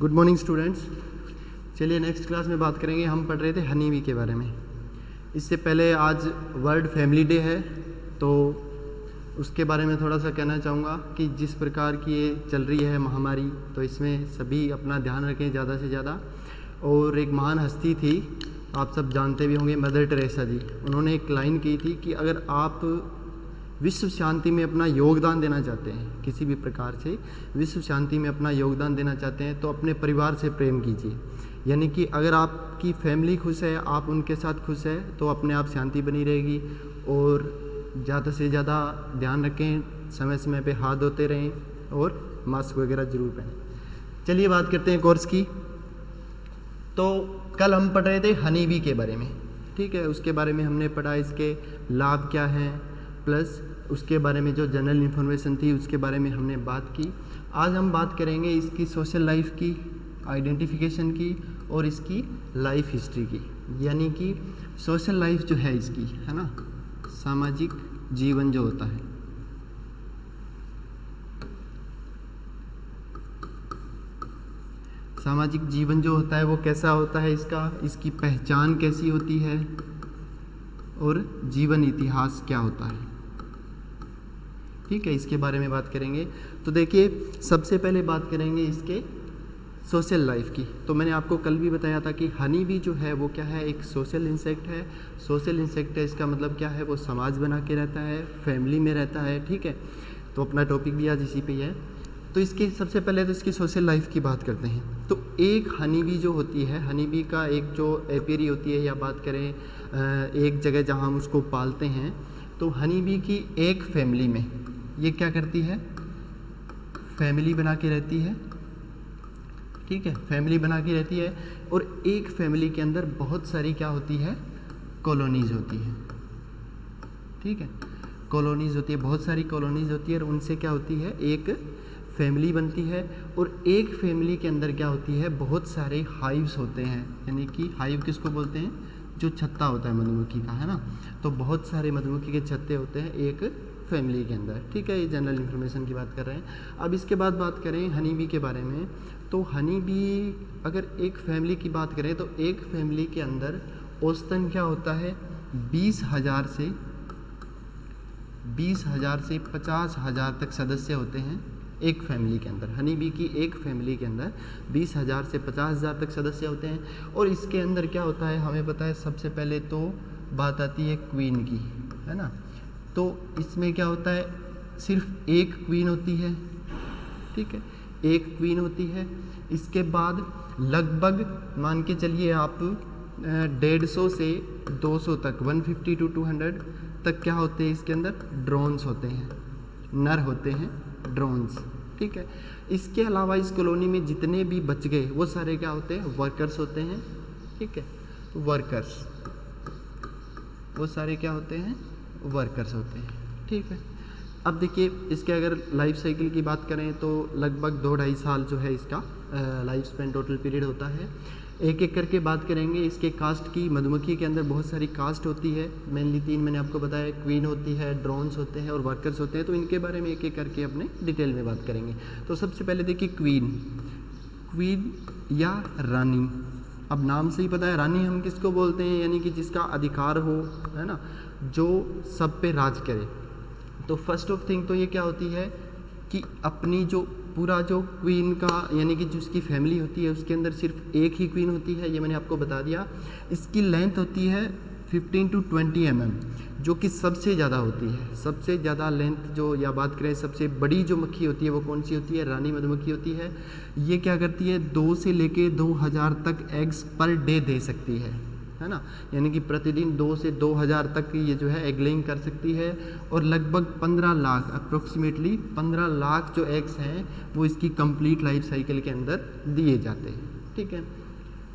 Good morning students. चलिए next class में बात करेंगे। हम पढ़ रहे थे हनी बी के बारे में। इससे पहले आज वर्ल्ड फैमिली डे है, तो उसके बारे में थोड़ा सा कहना चाहूँगा कि जिस प्रकार की ये चल रही है महामारी, तो इसमें सभी अपना ध्यान रखें ज़्यादा से ज़्यादा। और एक महान हस्ती थी, आप सब जानते भी होंगे, मदर टेरेसा जी। उन्होंने एक लाइन की थी कि अगर आप विश्व शांति में अपना योगदान देना चाहते हैं, किसी भी प्रकार से विश्व शांति में अपना योगदान देना चाहते हैं, तो अपने परिवार से प्रेम कीजिए। यानी कि अगर आपकी फैमिली खुश है, आप उनके साथ खुश है, तो अपने आप शांति बनी रहेगी। और ज़्यादा से ज़्यादा ध्यान रखें, समय समय पे हाथ धोते रहें और मास्क वगैरह ज़रूर पहनें। चलिए बात करते हैं कोर्स की। तो कल हम पढ़ रहे थे हनी बी के बारे में, ठीक है। उसके बारे में हमने पढ़ा, इसके लाभ क्या हैं, प्लस उसके बारे में जो जनरल इन्फॉर्मेशन थी उसके बारे में हमने बात की। आज हम बात करेंगे इसकी सोशल लाइफ की, आइडेंटिफिकेशन की और इसकी लाइफ हिस्ट्री की। यानी कि सोशल लाइफ जो है इसकी, है ना, सामाजिक जीवन जो होता है, सामाजिक जीवन जो होता है वो कैसा होता है इसका, इसकी पहचान कैसी होती है और जीवन इतिहास क्या होता है, ठीक है। इसके बारे में बात करेंगे। तो देखिए, सबसे पहले बात करेंगे इसके सोशल लाइफ की। तो मैंने आपको कल भी बताया था कि हनी बी जो है वो क्या है, एक सोशल इंसेक्ट है। सोशल इंसेक्ट है, इसका मतलब क्या है, वो समाज बना के रहता है, फैमिली में रहता है, ठीक है। तो अपना टॉपिक भी आज इसी पे ही है। तो इसकी सबसे पहले तो इसकी सोशल लाइफ की बात करते हैं। तो एक हनी बी जो होती है, हनी बी का एक जो एपियरी होती है, या बात करें एक जगह जहाँ हम उसको पालते हैं, तो हनी बी की एक फैमिली में ये क्या करती है, फैमिली बना के रहती है, ठीक है, फैमिली बना के रहती है। और एक फैमिली के अंदर बहुत सारी क्या होती है, कॉलोनीज होती है, ठीक है, कॉलोनीज होती है, बहुत सारी कॉलोनीज होती है। और उनसे क्या होती है, एक फैमिली बनती है। और एक फैमिली के अंदर क्या होती है, बहुत सारे हाइव्स होते हैं। यानी कि हाइव किसको बोलते हैं, जो छत्ता होता है मधुमक्खी का, है ना। तो बहुत सारे मधुमक्खी के छत्ते होते हैं एक फैमिली के अंदर, ठीक है। ये जनरल इन्फॉर्मेशन की बात कर रहे हैं। अब इसके बाद बात करें हनी बी के बारे में। तो हनी बी अगर एक फैमिली की बात करें, तो एक फैमिली के अंदर औसतन क्या होता है, 20,000 से 50,000 तक सदस्य होते हैं एक फैमिली के अंदर। हनी बी की एक फैमिली के अंदर 20,000 से 50,000 तक सदस्य होते हैं। और इसके अंदर क्या होता है, हमें पता है, सबसे पहले तो बात आती है क्वीन की, है ना। तो इसमें क्या होता है, सिर्फ एक क्वीन होती है, ठीक है, एक क्वीन होती है। इसके बाद लगभग मान के चलिए आप 150 से 200 तक, 150 to 200 तक क्या होते हैं इसके अंदर, ड्रोन्स होते हैं, नर होते हैं ड्रोन्स, ठीक है। इसके अलावा इस कॉलोनी में जितने भी बच गए वो सारे क्या होते हैं, वर्कर्स होते हैं, ठीक है, वर्कर्स, वो सारे क्या होते हैं, वर्कर्स होते हैं, ठीक है। अब देखिए, इसके अगर लाइफ साइकिल की बात करें तो लगभग 2-2.5 साल जो है इसका लाइफ स्पेन टोटल पीरियड होता है। एक एक करके बात करेंगे इसके कास्ट की। मधुमक्खी के अंदर बहुत सारी कास्ट होती है, मेनली 3 मैंने आपको बताया, क्वीन होती है, ड्रोन्स होते हैं और वर्कर्स होते हैं। तो इनके बारे में एक एक करके अपने डिटेल में बात करेंगे। तो सबसे पहले देखिए क्वीन या रानी। अब नाम से ही पता है, रानी हम किसको बोलते हैं, यानी कि जिसका अधिकार हो, है ना, जो सब पे राज करे। तो फर्स्ट ऑफ थिंग तो ये क्या होती है कि अपनी जो पूरा जो क्वीन का, यानी कि जिसकी फैमिली होती है उसके अंदर सिर्फ एक ही क्वीन होती है, ये मैंने आपको बता दिया। इसकी लेंथ होती है 15 to 20 mm, जो कि सबसे ज़्यादा होती है। सबसे ज़्यादा लेंथ जो, या बात करें सबसे बड़ी जो मक्खी होती है वो कौन सी होती है, रानी मधुमक्खी होती है। ये क्या करती है, 2 से लेके 2,000 तक एग्स पर डे दे सकती है ना। यानी कि प्रतिदिन 2 से 2,000 तक ये जो है एग लेइंग कर सकती है। और लगभग 15 लाख, अप्रोक्सीमेटली 15 लाख जो एग्स हैं वो इसकी कंप्लीट लाइफ साइकिल के अंदर दिए जाते हैं, ठीक है।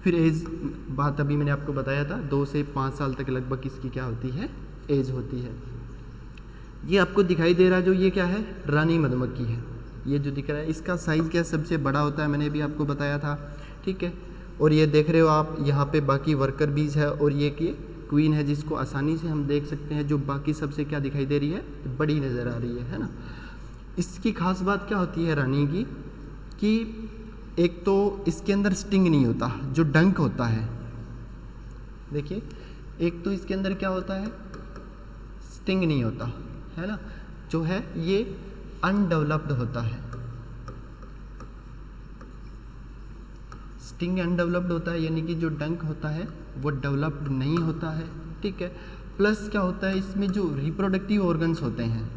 फिर एज बात अभी मैंने आपको बताया था, 2 से 5 साल तक लगभग इसकी क्या होती है, एज होती है। ये आपको दिखाई दे रहा है जो, ये क्या है, रानी मधुमक्खी है। ये जो दिख रहा है इसका साइज़ क्या सबसे बड़ा होता है, मैंने भी आपको बताया था, ठीक है। और ये देख रहे हो आप, यहाँ पे बाकी वर्कर बीज है और ये कि क्वीन है, जिसको आसानी से हम देख सकते हैं, जो बाकी सबसे क्या दिखाई दे रही है, बड़ी नज़र आ रही है ना। इसकी खास बात क्या होती है रानी की, कि एक तो इसके अंदर स्टिंग नहीं होता, जो डंक होता है, देखिए एक तो इसके अंदर क्या होता है, स्टिंग नहीं होता है ना, जो है ये अनडेवलप्ड होता है, स्टिंग अनडेवलप्ड होता है, यानी कि जो डंक होता है वो डेवलप्ड नहीं होता है, ठीक है। प्लस क्या होता है, इसमें जो रिप्रोडक्टिव ऑर्गन्स होते हैं,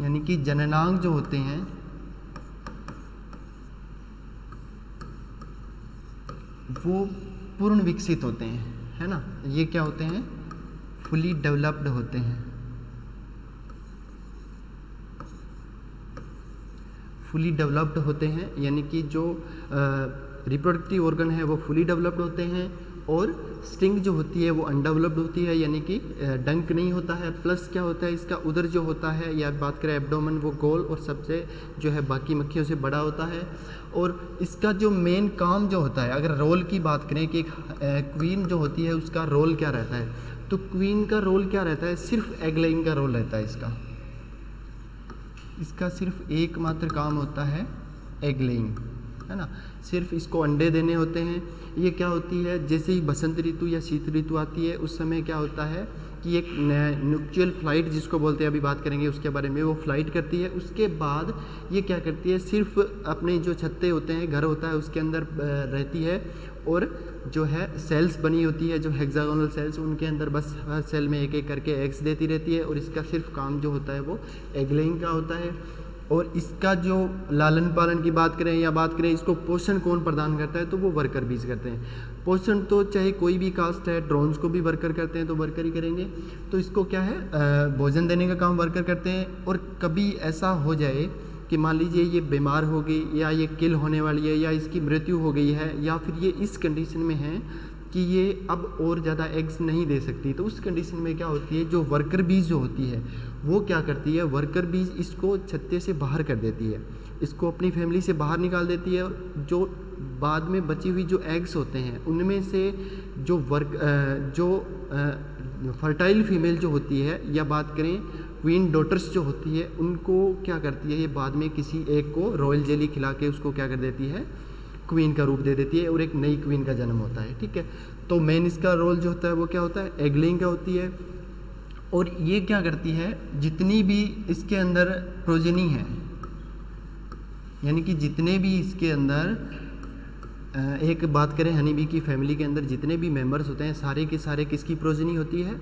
यानी कि जननांग जो होते हैं वो पूर्ण विकसित होते हैं, है ना, ये क्या होते हैं, फुली डेवलप्ड होते हैं, फुली डेवलप्ड होते हैं, यानी कि जो रिप्रोडक्टिव ऑर्गन है वो फुली डेवलप्ड होते हैं, और स्टिंग जो होती है वो अनडेवलप्ड होती है, यानी कि डंक नहीं होता है। प्लस क्या होता है, इसका उदर जो होता है या बात करें एब्डोमेन, वो गोल और सबसे जो है बाकी मक्खियों से बड़ा होता है। और इसका जो मेन काम जो होता है, अगर रोल की बात करें कि क्वीन जो होती है उसका रोल क्या रहता है, तो क्वीन का रोल क्या रहता है, सिर्फ एग लेइंग का रोल रहता है इसका सिर्फ एकमात्र काम होता है एग लेइंग, है ना, सिर्फ इसको अंडे देने होते हैं। ये क्या होती है, जैसे ही बसंत ऋतु या शीत ऋतु आती है उस समय क्या होता है कि एक न्यूक्चुअल फ्लाइट जिसको बोलते हैं, अभी बात करेंगे उसके बारे में, वो फ्लाइट करती है। उसके बाद ये क्या करती है, सिर्फ अपने जो छत्ते होते हैं, घर होता है, उसके अंदर रहती है, और जो है सेल्स बनी होती है, जो हेक्सागोनल सेल्स, उनके अंदर बस हर सेल में एक एक करके एग्स देती रहती है, और इसका सिर्फ काम जो होता है वो एग लेइंग का होता है। और इसका जो लालन पालन की बात करें या बात करें, इसको पोषण कौन प्रदान करता है, तो वो वर्कर बीज करते हैं। पोषण तो चाहे कोई भी कास्ट है, ड्रोन्स को भी वर्कर करते हैं, तो वर्कर ही करेंगे। तो इसको क्या है, भोजन देने का काम वर्कर करते हैं। और कभी ऐसा हो जाए कि मान लीजिए ये बीमार हो गई, या ये किल होने वाली है, या इसकी मृत्यु हो गई है, या फिर ये इस कंडीशन में है कि ये अब और ज़्यादा एग्स नहीं दे सकती, तो उस कंडीशन में क्या होती है, जो वर्कर बीज जो होती है वो क्या करती है, वर्कर बीज इसको छत्ते से बाहर कर देती है, इसको अपनी फैमिली से बाहर निकाल देती है। जो बाद में बची हुई जो एग्स होते हैं उनमें से जो फर्टाइल फीमेल जो होती है, या बात करें क्वीन डॉटर्स जो होती है, उनको क्या करती है, ये बाद में किसी एक को रॉयल जेली खिला के उसको क्या कर देती है, क्वीन का रूप दे देती है, और एक नई क्वीन का जन्म होता है, ठीक है। तो मेन इसका रोल जो होता है वो क्या होता है, एग लेइंग का होती है। और ये क्या करती है, जितनी भी इसके अंदर प्रोजेनी है, यानी कि जितने भी इसके अंदर एक बात करें हनी बी की फैमिली के अंदर जितने भी मेंबर्स होते हैं, सारे के सारे किसकी प्रोजेनी होती है,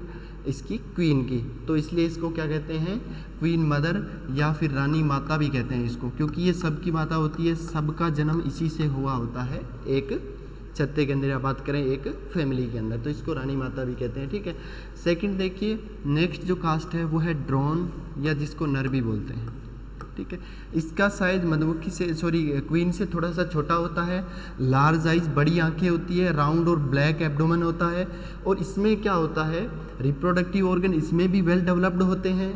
इसकी क्वीन की। तो इसलिए इसको क्या कहते हैं, क्वीन मदर या फिर रानी माता भी कहते हैं इसको, क्योंकि ये सबकी माता होती है, सबका जन्म इसी से हुआ होता है, एक छत्ते के अंदर या बात करें एक फैमिली के अंदर, तो इसको रानी माता भी कहते हैं, ठीक है। सेकंड देखिए, नेक्स्ट जो कास्ट है वो है ड्रोन, या जिसको नर भी बोलते हैं, ठीक है। इसका साइज मधुमक्खी से क्वीन से थोड़ा सा छोटा होता है, लार्ज आइज, बड़ी आंखें होती है, राउंड और ब्लैक एब्डोमेन होता है। और इसमें क्या होता है, रिप्रोडक्टिव ऑर्गन इसमें भी वेल डेवलप्ड होते हैं,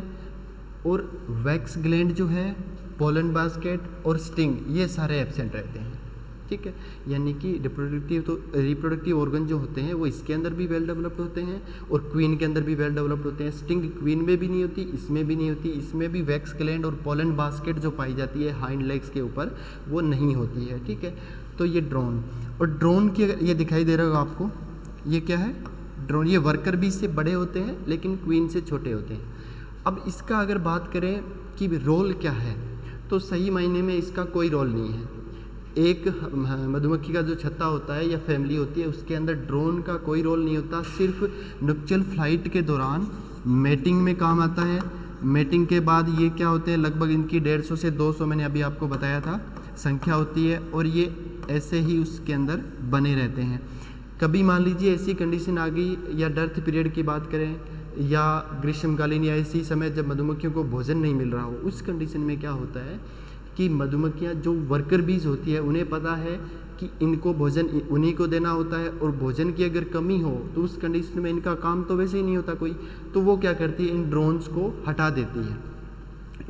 और वैक्स ग्लैंड जो है, पोलन बास्केट और स्टिंग, ये सारे एब्सेंट रहते हैं, ठीक है। यानी कि रिप्रोडक्टिव ऑर्गन जो होते हैं वो इसके अंदर भी वेल डेवलप्ड होते हैं, और क्वीन के अंदर भी वेल डेवलप्ड होते हैं। स्टिंग क्वीन में भी नहीं होती, इसमें भी नहीं होती, इसमें भी वैक्स ग्लैंड और पोलन बास्केट जो पाई जाती है हाइंड लेग्स के ऊपर, वो नहीं होती है, ठीक है। तो ये ड्रोन, और ड्रोन की ये दिखाई दे रहा होगा आपको, ये क्या है, ड्रोन, ये वर्कर भी इससे बड़े होते हैं लेकिन क्वीन से छोटे होते हैं। अब इसका अगर बात करें कि रोल क्या है, तो सही मायने में इसका कोई रोल नहीं है। एक मधुमक्खी का जो छत्ता होता है या फैमिली होती है, उसके अंदर ड्रोन का कोई रोल नहीं होता, सिर्फ नक्चुअल फ्लाइट के दौरान मेटिंग में काम आता है। मेटिंग के बाद ये क्या होते हैं, लगभग इनकी 150 से 200 मैंने अभी आपको बताया था संख्या होती है, और ये ऐसे ही उसके अंदर बने रहते हैं। कभी मान लीजिए ऐसी कंडीशन आ गई, या डर्थ पीरियड की बात करें, या ग्रीष्मकालीन, या इसी समय जब मधुमक्खियों को भोजन नहीं मिल रहा हो, उस कंडीशन में क्या होता है कि मधुमक्खियाँ जो वर्कर बीज होती है उन्हें पता है कि इनको भोजन उन्हीं को देना होता है, और भोजन की अगर कमी हो तो उस कंडीशन में इनका काम तो वैसे ही नहीं होता कोई, तो वो क्या करती है, इन ड्रोन्स को हटा देती है,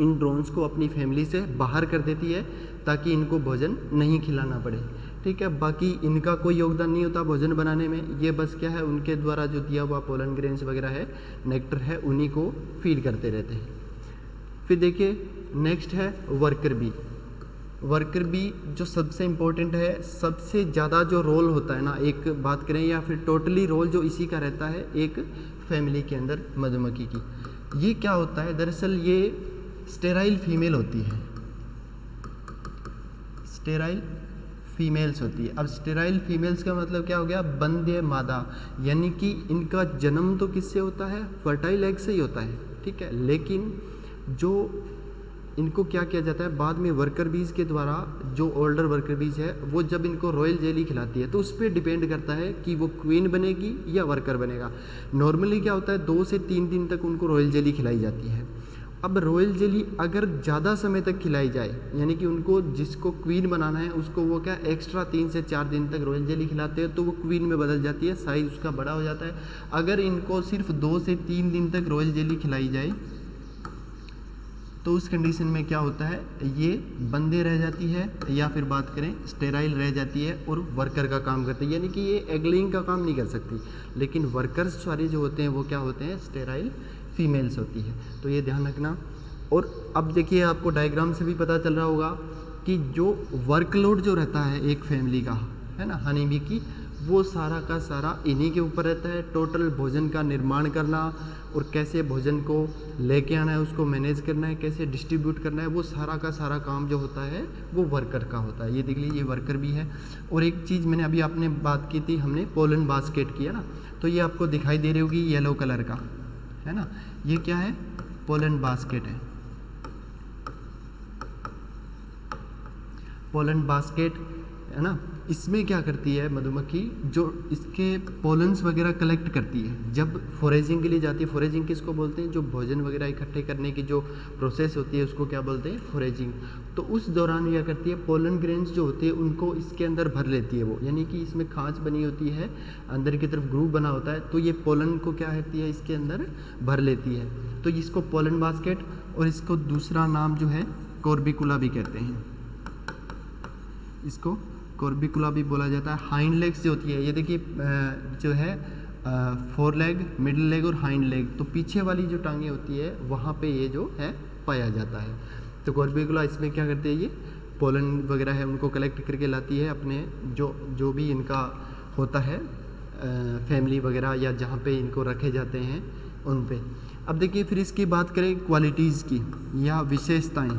इन ड्रोन्स को अपनी फैमिली से बाहर कर देती है, ताकि इनको भोजन नहीं खिलाना पड़े, ठीक है। बाकी इनका कोई योगदान नहीं होता भोजन बनाने में, ये बस क्या है, उनके द्वारा जो दिया हुआ पोलन ग्रेन्स वगैरह है, नेक्टर है, उन्हीं को फीड करते रहते हैं। फिर देखिए नेक्स्ट है वर्कर बी। वर्कर बी जो सबसे इम्पोर्टेंट है, सबसे ज़्यादा जो रोल होता है ना, एक बात करें या फिर टोटली रोल जो इसी का रहता है एक फैमिली के अंदर मधुमक्खी की, ये क्या होता है, दरअसल ये स्टेराइल फीमेल होती है, स्टेराइल फीमेल्स होती है। अब स्टेराइल फीमेल्स का मतलब क्या हो गया, बंध्य मादा, यानी कि इनका जन्म तो किससे होता है, फर्टाइल एग से ही होता है, ठीक है। लेकिन जो इनको क्या किया जाता है बाद में वर्कर बीज के द्वारा, जो ओल्डर वर्कर बीज है वो जब इनको रॉयल जेली खिलाती है तो उस पर डिपेंड करता है कि वो क्वीन बनेगी या वर्कर बनेगा। नॉर्मली क्या होता है 2 से 3 दिन तक उनको रॉयल जेली खिलाई जाती है। अब रॉयल जेली अगर ज़्यादा समय तक खिलाई जाए, यानी कि उनको जिसको क्वीन बनाना है उसको वो क्या एक्स्ट्रा 3 से 4 दिन तक रॉयल जेली खिलाते हैं तो वो क्वीन में बदल जाती है, साइज़ उसका बड़ा हो जाता है। अगर इनको सिर्फ 2 से 3 दिन तक रॉयल जेली खिलाई जाए तो उस कंडीशन में क्या होता है, ये बंदे रह जाती है या फिर बात करें स्टेराइल रह जाती है और वर्कर का काम करती है, यानी कि ये एग लेइंग का काम नहीं कर सकती। लेकिन वर्कर्स सारे जो होते हैं वो क्या होते हैं, स्टेराइल फीमेल्स होती है। तो ये ध्यान रखना। और अब देखिए आपको डायग्राम से भी पता चल रहा होगा कि जो वर्कलोड जो रहता है एक फैमिली का, है ना, हनी बी की, वो सारा का सारा इन्हीं के ऊपर रहता है। टोटल भोजन का निर्माण करना और कैसे भोजन को लेके आना है, उसको मैनेज करना है, कैसे डिस्ट्रीब्यूट करना है, वो सारा का सारा काम जो होता है वो वर्कर का होता है। ये देख लीजिए ये वर्कर भी है। और एक चीज़ मैंने अभी आपने बात की थी, हमने पोलन बास्केट किया ना, तो ये आपको दिखाई दे रही होगी येलो कलर का, है ना, ये क्या है, पोलन बास्केट है। पोलन बास्केट है ना, इसमें क्या करती है मधुमक्खी, जो इसके पोलन्स वगैरह कलेक्ट करती है जब फोरेजिंग के लिए जाती है। फोरेजिंग किसको बोलते हैं, जो भोजन वगैरह इकट्ठे करने की जो प्रोसेस होती है उसको क्या बोलते हैं, फोरेजिंग। तो उस दौरान क्या करती है, पोलन ग्रेन्स जो होते हैं उनको इसके अंदर भर लेती है वो, यानी कि इसमें खांच बनी होती है, अंदर की तरफ ग्रूव बना होता है, तो ये पोलन को क्या करती है, इसके अंदर भर लेती है। तो इसको पोलन बास्केट, और इसको दूसरा नाम जो है कॉर्बिकुला भी कहते हैं, इसको कॉर्बिकुला भी बोला जाता है। हाइंड लेग्स जो होती है, ये देखिए जो है 4 लेग, मिडिल लेग और हाइंड लेग, तो पीछे वाली जो टांगें होती है वहाँ पे ये जो है पाया जाता है। तो कॉर्बिकुला इसमें क्या करते हैं, ये पोलन वगैरह है उनको कलेक्ट करके लाती है अपने जो भी इनका होता है फैमिली वगैरह या जहाँ पे इनको रखे जाते हैं उन पे। अब देखिए फिर इसकी बात करें क्वालिटीज़ की या विशेषताएं,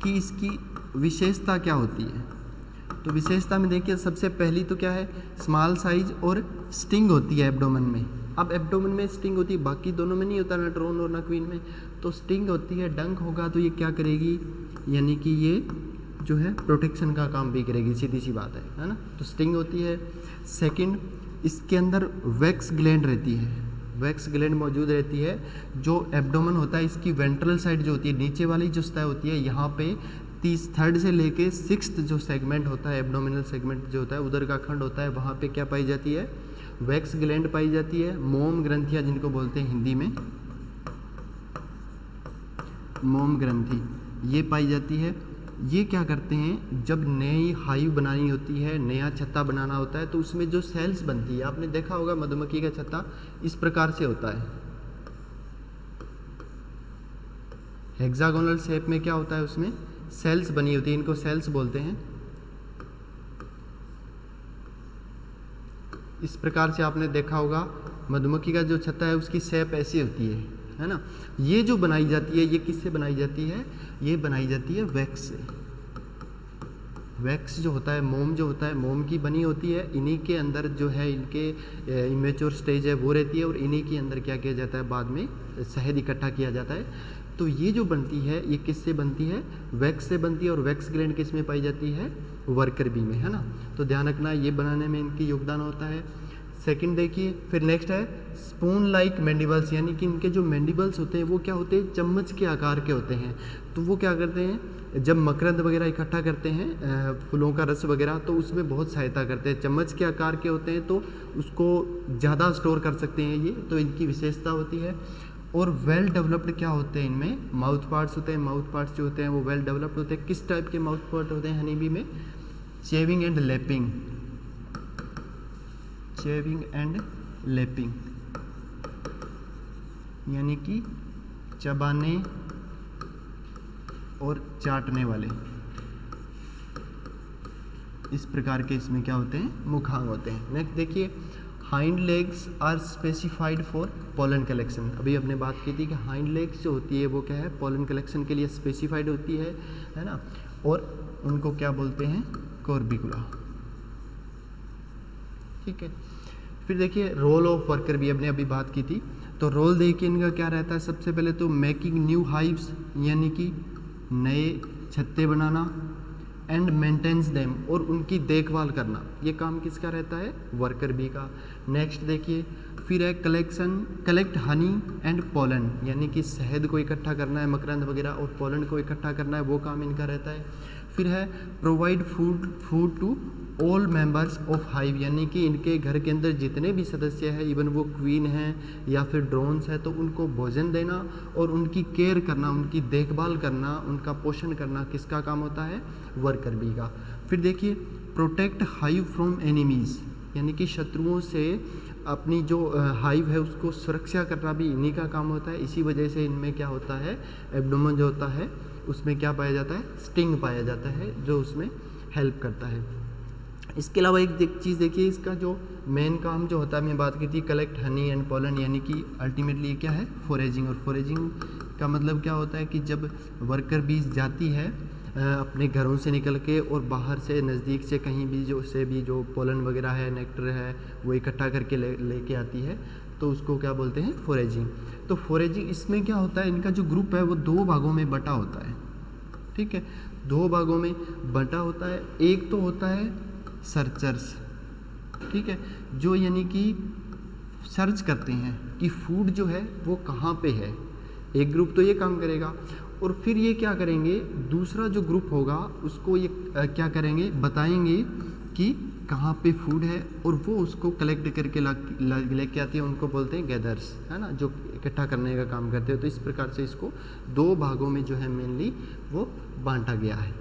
कि इसकी विशेषता क्या होती है। तो विशेषता में देखिए सबसे पहली तो क्या है, स्मॉल साइज और स्टिंग होती है एब्डोमेन में। अब एब्डोमेन में स्टिंग होती है, बाकी दोनों में नहीं होता, ना ड्रोन और ना क्वीन में। तो स्टिंग होती है, डंक होगा तो ये क्या करेगी, यानी कि ये जो है प्रोटेक्शन का काम भी करेगी, सीधी सी बात है ना। तो स्टिंग होती है। सेकंड, इसके अंदर वैक्स ग्लैंड रहती है, वैक्स ग्लैंड मौजूद रहती है। जो एब्डोमेन होता है इसकी वेंट्रल साइड जो होती है, नीचे वाली जो सतह होती है, यहाँ पे 3rd से लेके 6th जो सेगमेंट होता है, एब्डोमिनल सेगमेंट जो होता है, उधर का खंड होता है, वहाँ पे क्या पाई जाती है, वैक्स ग्लैंड पाई जाती है। मोम ग्रंथियाँ जिनको बोलते हैं हिंदी में मोम ग्रंथि, ये पाई जाती है। ये क्या करते हैं, जब नई हाइव बनानी होती है, नया छत्ता बनाना होता है, तो उसमें जो सेल्स बनती है, आपने देखा होगा मधुमक्खी का छत्ता इस प्रकार से होता है, हेक्सागोनल शेप में क्या होता है, उसमें सेल्स बनी होती है, इनको सेल्स बोलते हैं। इस प्रकार से आपने देखा होगा मधुमक्खी का जो छत्ता है उसकी शेप ऐसी होती है ना। ये जो बनाई जाती है, ये किससे बनाई जाती है, ये बनाई जाती है वैक्स से। वैक्स जो होता है, मोम जो होता है, मोम की बनी होती है। इन्हीं के अंदर जो है इनके इमेच्योर स्टेज है वो रहती है, और इन्हीं के अंदर क्या किया जाता है, बाद में शहद इकट्ठा किया जाता है। तो ये जो बनती है ये किससे बनती है, वैक्स से बनती है। और वैक्स ग्लैंड किस में पाई जाती है, वर्कर बी में, है ना। तो ध्यान रखना, ये बनाने में इनकी योगदान होता है। सेकंड देखिए, फिर नेक्स्ट है स्पून लाइक मैंडिबल्स, यानी कि इनके जो मैंडिबल्स होते हैं वो क्या होते हैं, चम्मच के आकार के होते हैं। तो वो क्या करते हैं, जब मकरंद वगैरह इकट्ठा करते हैं, फूलों का रस वगैरह, तो उसमें बहुत सहायता करते हैं। चम्मच के आकार के होते हैं तो उसको ज़्यादा स्टोर कर सकते हैं ये, तो इनकी विशेषता होती है। और वेल डेवलप्ड क्या होते हैं, इनमें माउथ पार्ट्स होते हैं। माउथ पार्ट्स जो होते हैं वो वेल डेवलप्ड होते हैं। किस टाइप के माउथ पार्ट होते हैं हनी बी में, chewing and lapping, chewing and lapping, यानी कि चबाने और चाटने वाले। इस प्रकार के इसमें क्या होते हैं, मुखांग होते हैं। नेक्स्ट देखिए, hind legs are specified for pollen collection. अभी हमने बात की थी कि हाइंड लेग्स जो होती है वो क्या है, पोलन कलेक्शन के लिए स्पेसिफाइड होती है ना, और उनको क्या बोलते हैं, कॉर्बिकुला। ठीक है। फिर देखिए रोल ऑफ वर्कर भी हमने अभी बात की थी, तो रोल देखिए इनका क्या रहता है। सबसे पहले तो मेकिंग न्यू हाइव्स, यानी कि नए छत्ते बनाना, एंड मेंटेन्स देम, और उनकी देखभाल करना, ये काम किसका रहता है, वर्कर बी का। नेक्स्ट देखिए, फिर है कलेक्ट हनी एंड पोलन, यानी कि शहद को इकट्ठा करना है, मकरंद वगैरह, और पोलन को इकट्ठा करना है, वो काम इनका रहता है। फिर है provide food to all members of hive, यानी कि इनके घर के अंदर जितने भी सदस्य हैं, इवन वो क्वीन हैं या फिर ड्रोन्स हैं, तो उनको भोजन देना और उनकी केयर करना, उनकी देखभाल करना, उनका पोषण करना किसका काम होता है, वर्कर बी का। फिर देखिए, प्रोटेक्ट हाइव फ्रॉम एनिमीज़, यानी कि शत्रुओं से अपनी जो हाइव है उसको सुरक्षा करना भी इन्हीं का काम होता है। इसी वजह से इनमें क्या होता है, एब्डोमेन जो होता है उसमें क्या पाया जाता है, स्टिंग पाया जाता है, जो उसमें हेल्प करता है। इसके अलावा एक चीज़ देखिए, इसका जो मेन काम जो होता है, मैं बात की थी कलेक्ट हनी एंड पोलन, यानी कि अल्टीमेटली क्या है, फॉरेजिंग। और फॉरेजिंग का मतलब क्या होता है कि जब वर्कर बीज जाती है अपने घरों से निकल के और बाहर से नज़दीक से कहीं भी जो पोलन वगैरह है, नेक्टर है, वो इकट्ठा करके लेके आती है, तो उसको क्या बोलते हैं, फॉरेजिंग। तो फॉरेजिंग इसमें क्या होता है, इनका जो ग्रुप है वो 2 भागों में बटा होता है। ठीक है, 2 भागों में बटा होता है। एक तो होता है सर्चर्स, ठीक है, जो यानी कि सर्च करते हैं कि फूड जो है वो कहाँ पे है। एक ग्रुप तो ये काम करेगा, और फिर ये क्या करेंगे, दूसरा जो ग्रुप होगा उसको ये क्या करेंगे, बताएंगे कि कहाँ पे फूड है, और वो उसको कलेक्ट करके लेके आती है, उनको बोलते हैं गैदर्स, है ना, जो इकट्ठा करने का काम करते हैं। तो इस प्रकार से इसको 2 भागों में जो है मेनली वो बांटा गया है।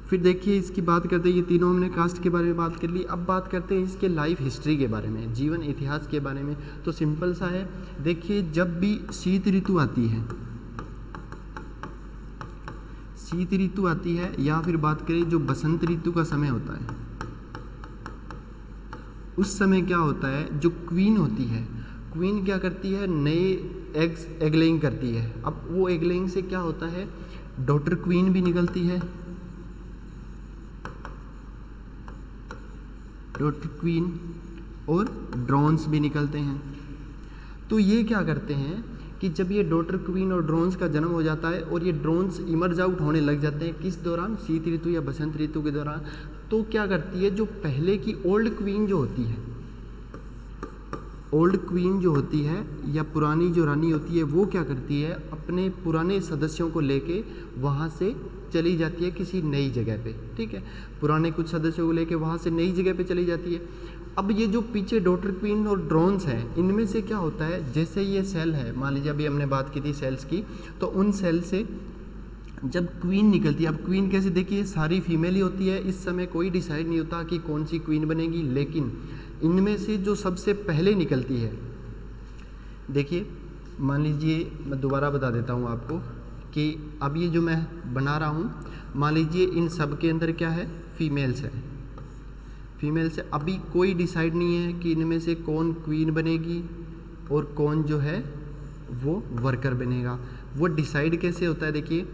फिर देखिए, इसकी बात करते हैं, ये तीनों हमने कास्ट के बारे में बात कर ली। अब बात करते हैं इसके लाइफ हिस्ट्री के बारे में, जीवन इतिहास के बारे में। तो सिंपल सा है, देखिए जब भी शीत ऋतु आती है, शीत ऋतु आती है, या फिर बात करें जो बसंत ऋतु का समय होता है, उस समय क्या होता है, जो क्वीन होती है, क्वीन क्या करती है, नए एग लेइंग करती है। अब वो एग लेइंग से क्या होता है, डॉटर क्वीन भी निकलती है, डॉटर क्वीन, और ड्रोन्स भी निकलते हैं। तो ये क्या करते हैं कि जब ये डॉटर क्वीन और ड्रोन्स का जन्म हो जाता है और ये ड्रोन्स इमर्ज आउट होने लग जाते हैं, किस दौरान, शीत ऋतु या बसंत ऋतु के दौरान, तो क्या करती है, जो पहले की ओल्ड क्वीन जो होती है, ओल्ड क्वीन जो होती है या पुरानी जो रानी होती है, वो क्या करती है, अपने पुराने सदस्यों को लेके वहाँ से चली जाती है किसी नई जगह पे। ठीक है, पुराने कुछ सदस्यों को लेके वहाँ से नई जगह पे चली जाती है। अब ये जो पीछे डॉटर क्वीन और ड्रोन्स हैं, इनमें से क्या होता है, जैसे ये सेल है, मान लीजिए अभी हमने बात की थी सेल्स की, तो उन सेल से जब क्वीन निकलती है, अब क्वीन कैसे, देखिए सारी फीमेल ही होती है, इस समय कोई डिसाइड नहीं होता कि कौन सी क्वीन बनेगी, लेकिन इनमें से जो सबसे पहले निकलती है, देखिए मान लीजिए मैं दोबारा बता देता हूँ आपको कि अब ये जो मैं बना रहा हूँ, मान लीजिए इन सब के अंदर क्या है, फीमेल्स है, फीमेल्स है। अभी कोई डिसाइड नहीं है कि इनमें से कौन क्वीन बनेगी और कौन जो है वो वर्कर बनेगा। वो डिसाइड कैसे होता है, देखिए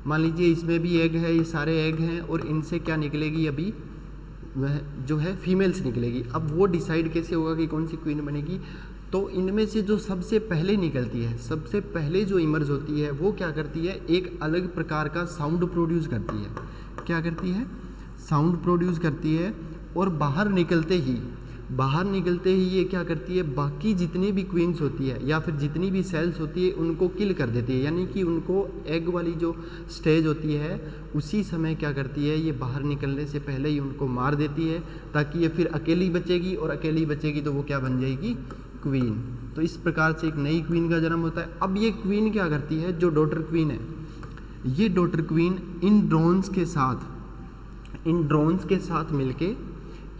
मान लीजिए इसमें भी एग है, ये सारे एग हैं, और इनसे क्या निकलेगी, अभी वह जो है फीमेल्स निकलेगी। अब वो डिसाइड कैसे होगा कि कौन सी क्वीन बनेगी, तो इनमें से जो सबसे पहले निकलती है, सबसे पहले जो इमर्ज होती है, वो क्या करती है, एक अलग प्रकार का साउंड प्रोड्यूस करती है। क्या करती है, साउंड प्रोड्यूस करती है, और बाहर निकलते ही ये क्या करती है, बाकी जितनी भी क्वींस होती है या फिर जितनी भी सेल्स होती है उनको किल कर देती है, यानी कि उनको एग वाली जो स्टेज होती है उसी समय क्या करती है, ये बाहर निकलने से पहले ही उनको मार देती है, ताकि ये फिर अकेली बचेगी, और अकेली बचेगी तो वो क्या बन जाएगी, क्वीन। तो इस प्रकार से एक नई क्वीन का जन्म होता है। अब ये क्वीन क्या करती है, जो डॉटर क्वीन है, ये डॉटर क्वीन इन ड्रोन्स के साथ मिलके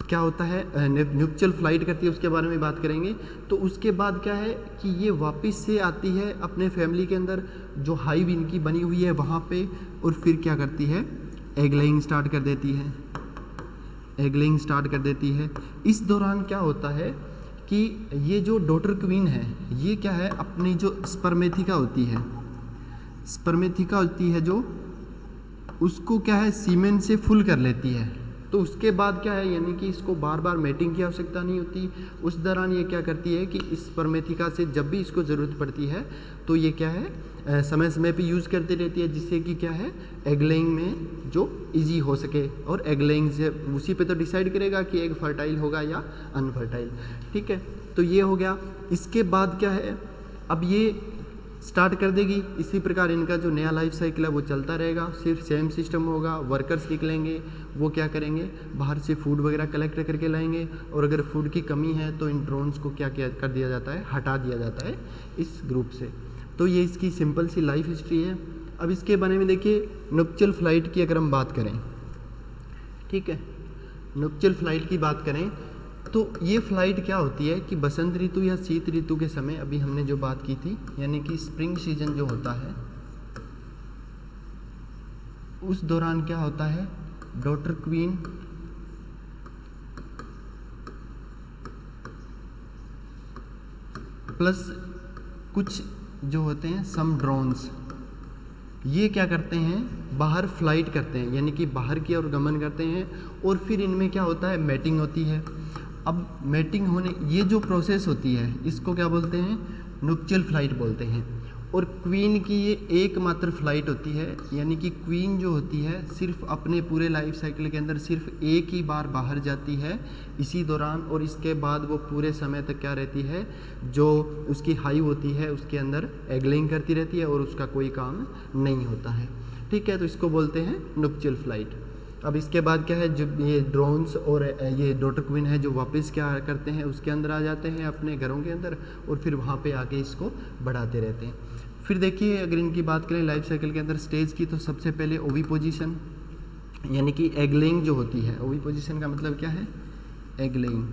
क्या होता है, न्यूक्चुअल फ्लाइट करती है, उसके बारे में बात करेंगे। तो उसके बाद क्या है कि ये वापस से आती है अपने फैमिली के अंदर, जो हाइव इनकी बनी हुई है वहाँ पे, और फिर क्या करती है, एग लेइंग स्टार्ट कर देती है। एग लेइंग स्टार्ट कर देती है। इस दौरान क्या होता है कि ये जो डॉटर क्वीन है ये क्या है, अपनी जो स्पर्मेथिका होती है, स्पर्मेथिका होती है जो, उसको क्या है सीमेन से फुल कर लेती है। तो उसके बाद क्या है, यानी कि इसको बार बार मेटिंग की आवश्यकता नहीं होती। उस दौरान ये क्या करती है कि इस स्पर्मेथिका से जब भी इसको ज़रूरत पड़ती है तो ये क्या है समय समय पे यूज़ करती रहती है, जिससे कि क्या है एग लेइंग में जो इजी हो सके। और एग लेइंग से उसी पे तो डिसाइड करेगा कि एग फर्टाइल होगा या अनफर्टाइल। ठीक है, तो ये हो गया। इसके बाद क्या है, अब ये स्टार्ट कर देगी। इसी प्रकार इनका जो नया लाइफ साइकिल है वो चलता रहेगा, सिर्फ सेम सिस्टम होगा। वर्कर्स निकलेंगे, वो क्या करेंगे, बाहर से फूड वगैरह कलेक्ट करके लाएंगे, और अगर फूड की कमी है तो इन ड्रोन्स को क्या क्या कर दिया जाता है, हटा दिया जाता है इस ग्रुप से। तो ये इसकी सिंपल सी लाइफ हिस्ट्री है। अब इसके बारे में देखिए, नुप्चुअल फ्लाइट की अगर हम बात करें, ठीक है, नुप्चुअल फ्लाइट की बात करें तो ये फ्लाइट क्या होती है कि बसंत ऋतु या शीत ऋतु के समय, अभी हमने जो बात की थी, यानी कि स्प्रिंग सीजन जो होता है, उस दौरान क्या होता है, डॉटर क्वीन प्लस कुछ जो होते हैं सम ड्रोन्स, ये क्या करते हैं, बाहर फ्लाइट करते हैं, यानी कि बाहर की ओर गमन करते हैं। और फिर इनमें क्या होता है, मैटिंग होती है। अब मैटिंग होने, ये जो प्रोसेस होती है इसको क्या बोलते हैं, नुप्चुअल फ्लाइट बोलते हैं। और क्वीन की ये एकमात्र फ्लाइट होती है, यानी कि क्वीन जो होती है सिर्फ अपने पूरे लाइफ साइकिल के अंदर सिर्फ एक ही बार बाहर जाती है इसी दौरान, और इसके बाद वो पूरे समय तक क्या रहती है, जो उसकी हाइव होती है उसके अंदर एग लेइंग करती रहती है और उसका कोई काम नहीं होता है। ठीक है, तो इसको बोलते हैं नुप्चुअल फ्लाइट। अब इसके बाद क्या है, जब ये ड्रोन्स और ये डॉटर क्वीन है जो वापस क्या करते हैं, उसके अंदर आ जाते हैं अपने घरों के अंदर, और फिर वहाँ पे आके इसको बढ़ाते रहते हैं। फिर देखिए, अगर इनकी बात करें लाइफ साइकिल के अंदर स्टेज की, तो सबसे पहले ओवी पोजीशन, यानी कि एग लेइंग जो होती है, ओवी पोजीशन का मतलब क्या है, एग लेइंग।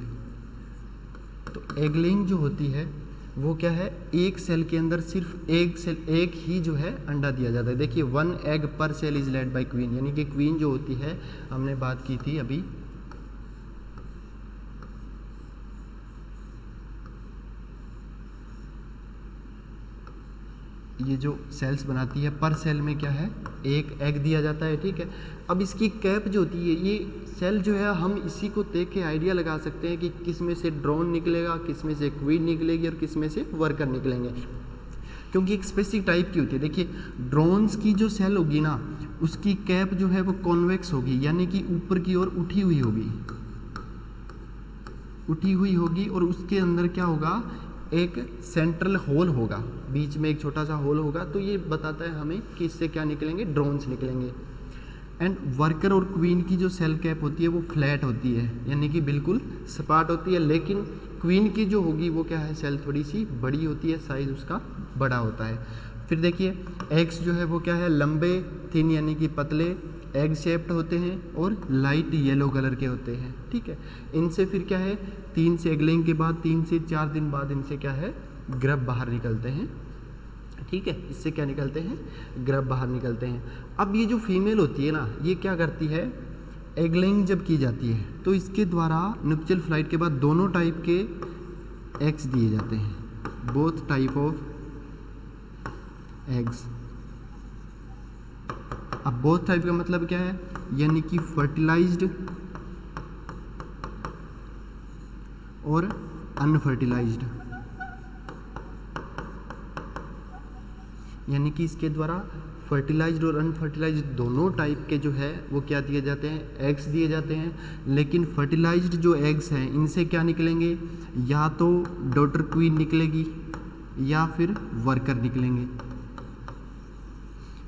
तो एग लेइंग जो होती है वो क्या है, एक सेल के अंदर सिर्फ एक ही जो है अंडा दिया जाता है। देखिए, 1 egg per cell is laid by queen, यानी कि क्वीन जो होती है, हमने बात की थी अभी, ये जो सेल्स बनाती है, पर सेल में क्या है, एक एग दिया जाता है। ठीक है, अब इसकी कैप जो होती है, ये सेल जो है, हम इसी को देख के आइडिया लगा सकते हैं कि किस में से ड्रोन निकलेगा, किस में से क्वीन निकलेगी और किस में से वर्कर निकलेंगे, क्योंकि एक स्पेसिफिक टाइप की होती है। देखिए, ड्रोन्स की जो सेल होगी ना, उसकी कैप जो है वो कॉन्वेक्स होगी, यानी कि ऊपर की ओर उठी हुई होगी, और उसके अंदर क्या होगा, एक सेंट्रल होल होगा, बीच में एक छोटा सा होल होगा। तो ये बताता है हमें कि इससे क्या निकलेंगे, ड्रोन्स निकलेंगे। एंड वर्कर और क्वीन की जो सेल कैप होती है वो फ्लैट होती है, यानी कि बिल्कुल सपाट होती है। लेकिन क्वीन की जो होगी वो क्या है, सेल थोड़ी सी बड़ी होती है, साइज उसका बड़ा होता है। फिर देखिए, एग्स जो है वो क्या है, लंबे, थिन यानी कि पतले, एग शेप्ड होते हैं और लाइट येलो कलर के होते हैं। ठीक है, इनसे फिर क्या है, 3 से एग लेइंग के बाद 3 से 4 दिन बाद इनसे क्या है, ग्रब बाहर निकलते हैं। ठीक है, इससे क्या निकलते हैं, ग्रब बाहर निकलते हैं। अब ये जो फीमेल होती है ना, ये क्या करती है, एग लेइंग जब की जाती है तो इसके द्वारा नुप्चुअल फ्लाइट के बाद दोनों टाइप के एग्स दिए जाते हैं, बोथ टाइप ऑफ एग्स। अब बोथ टाइप का मतलब क्या है, यानी कि फर्टिलाइज्ड और अनफर्टिलाइज्ड, यानी कि इसके द्वारा फर्टिलाइज्ड और अनफर्टिलाइज्ड दोनों टाइप के जो है वो क्या दिए जाते हैं, एग्स दिए जाते हैं। लेकिन फर्टिलाइज्ड जो एग्स हैं इनसे क्या निकलेंगे, या तो डॉटर क्वीन निकलेगी या फिर वर्कर निकलेंगे।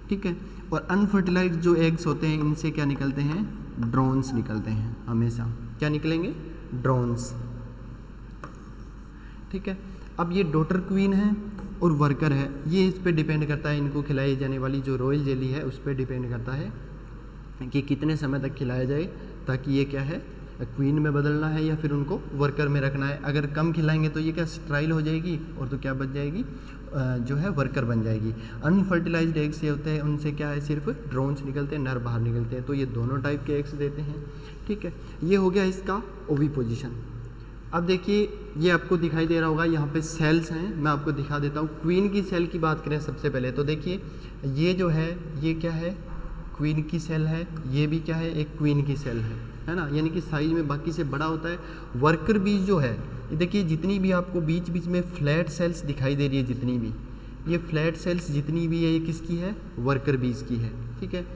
ठीक है, और अनफर्टिलाइज्ड जो एग्स होते हैं इनसे क्या निकलते हैं, ड्रोन्स निकलते हैं। हमेशा क्या निकलेंगे, ड्रोन्स। ठीक है, अब ये डॉटर क्वीन है और वर्कर है, ये इस पे डिपेंड करता है, इनको खिलाई जाने वाली जो रॉयल जेली है उस पर डिपेंड करता है कि कितने समय तक खिलाया जाए ताकि ये क्या है, क्वीन में बदलना है या फिर उनको वर्कर में रखना है। अगर कम खिलाएंगे तो ये क्या स्ट्राइल हो जाएगी और तो क्या बच जाएगी, जो है वर्कर बन जाएगी। अनफर्टिलाइज्ड एग्स ये होते हैं, उनसे क्या है सिर्फ ड्रोन्स निकलते हैं, नर बाहर निकलते हैं, तो ये दोनों टाइप के एग्स देते हैं। ठीक है, ये हो गया इसका ओवी पोजीशन। अब देखिए ये आपको दिखाई दे रहा होगा, यहाँ पे सेल्स हैं, मैं आपको दिखा देता हूँ। क्वीन की सेल की बात करें सबसे पहले तो देखिए ये जो है ये क्या है, क्वीन की सेल है, ये भी क्या है, एक क्वीन की सेल है ना, यानी कि साइज में बाकी से बड़ा होता है। वर्कर बीज जो है ये देखिए जितनी भी आपको बीच बीच में फ्लैट सेल्स दिखाई दे रही है, जितनी भी ये फ्लैट सेल्स जितनी भी है ये किसकी है, वर्कर बीज की है। ठीक है,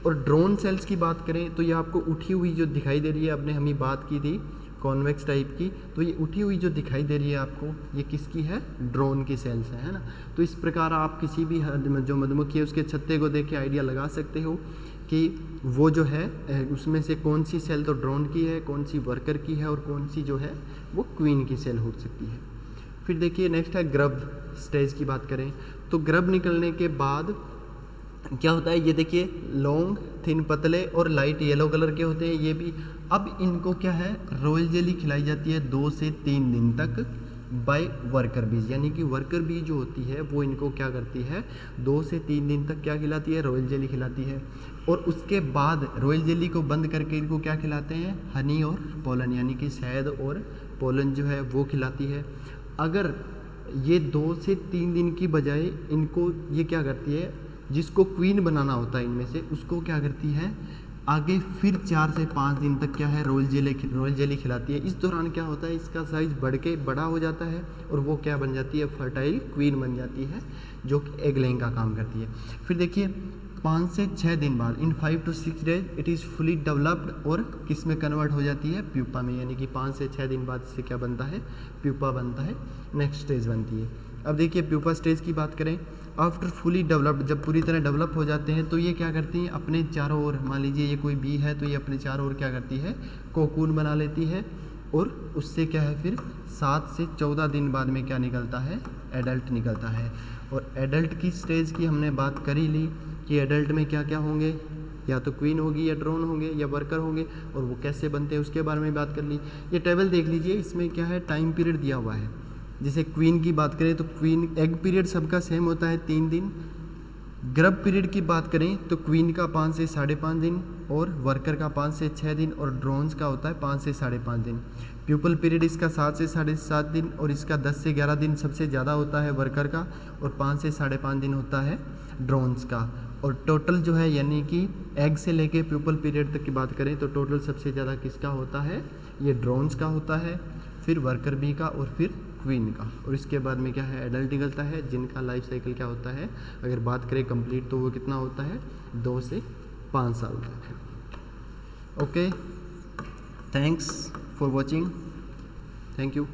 और ड्रोन सेल्स की बात करें तो ये आपको उठी हुई जो दिखाई दे रही है, अपने हम ही बात की थी कॉन्वेक्स टाइप की, तो ये उठी हुई जो दिखाई दे रही है आपको, ये किसकी है, ड्रोन की सेल्स है ना। तो इस प्रकार आप किसी भी जो मधुमक्खी है उसके छत्ते को देख के आइडिया लगा सकते हो कि वो जो है उसमें से कौन सी सेल तो ड्रोन की है, कौन सी वर्कर की है और कौन सी जो है वो क्वीन की सेल हो सकती है। फिर देखिए नेक्स्ट है ग्रब स्टेज की बात करें तो ग्रब निकलने के बाद क्या होता है, ये देखिए लॉन्ग थिन पतले और लाइट येलो कलर के होते हैं ये भी। अब इनको क्या है, रॉयल जेली खिलाई जाती है 2 से 3 दिन तक बाय वर्कर बीज, यानी कि वर्कर बीज जो होती है वो इनको क्या करती है, 2 से 3 दिन तक क्या खिलाती है, रॉयल जेली खिलाती है। और उसके बाद रॉयल जेली को बंद करके इनको क्या खिलाते हैं, हनी और पोलन, यानी कि शहद और पोलन जो है वो खिलाती है। अगर ये 2 से 3 दिन की बजाय इनको ये क्या करती है, जिसको क्वीन बनाना होता है इनमें से उसको क्या करती है, आगे फिर 4 से 5 दिन तक क्या है, रॉयल जेली खिलाती है। इस दौरान क्या होता है, इसका साइज़ बढ़ के बड़ा हो जाता है और वो क्या बन जाती है, फर्टाइल क्वीन बन जाती है जो कि एग लेइंग का काम करती है। फिर देखिए 5 से 6 दिन बाद इन 5 to 6 days it is fully developed और किस में कन्वर्ट हो जाती है, प्यूपा में, यानी कि 5 से 6 दिन बाद इससे क्या बनता है, प्यूपा बनता है, नेक्स्ट स्टेज बनती है। अब देखिए प्यूपा स्टेज की बात करें, आफ्टर फुली डेवलप्ड, जब पूरी तरह डेवलप हो जाते हैं तो ये क्या करती हैं, अपने चारों ओर, मान लीजिए ये कोई बी है तो ये अपने चारों ओर क्या करती है, कोकून बना लेती है और उससे क्या है फिर 7 से 14 दिन बाद में क्या निकलता है, एडल्ट निकलता है। और एडल्ट की स्टेज की हमने बात कर ही ली कि एडल्ट में क्या क्या होंगे, या तो क्वीन होगी या ड्रोन होंगे या वर्कर होंगे, और वो कैसे बनते हैं उसके बारे में बात कर ली। ये टेबल देख लीजिए, इसमें क्या है, टाइम पीरियड दिया हुआ है। जैसे क्वीन की बात करें तो क्वीन एग पीरियड सबका सेम होता है 3 दिन। ग्रब पीरियड की बात करें तो क्वीन का 5 से 5.5 दिन और वर्कर का 5 से 6 दिन और ड्रोन्स का होता है 5 से 5.5 दिन। प्यूपल पीरियड इसका 7 से 7.5 दिन और इसका 10 से 11 दिन सबसे ज़्यादा होता है वर्कर का, और 5 से 5.5 दिन होता है ड्रोन्स का। और टोटल जो है, यानी कि एग से लेके प्यूपल पीरियड तक की बात करें तो टोटल सबसे ज़्यादा किसका होता है, ये ड्रोन्स का होता है, फिर वर्कर बी का और फिर क्वीन का। और इसके बाद में क्या है, एडल्ट निकलता है, जिनका लाइफ साइकिल क्या होता है, अगर बात करें कंप्लीट तो वो कितना होता है, 2 से 5 साल तक। Okay, thanks for watching, thank you.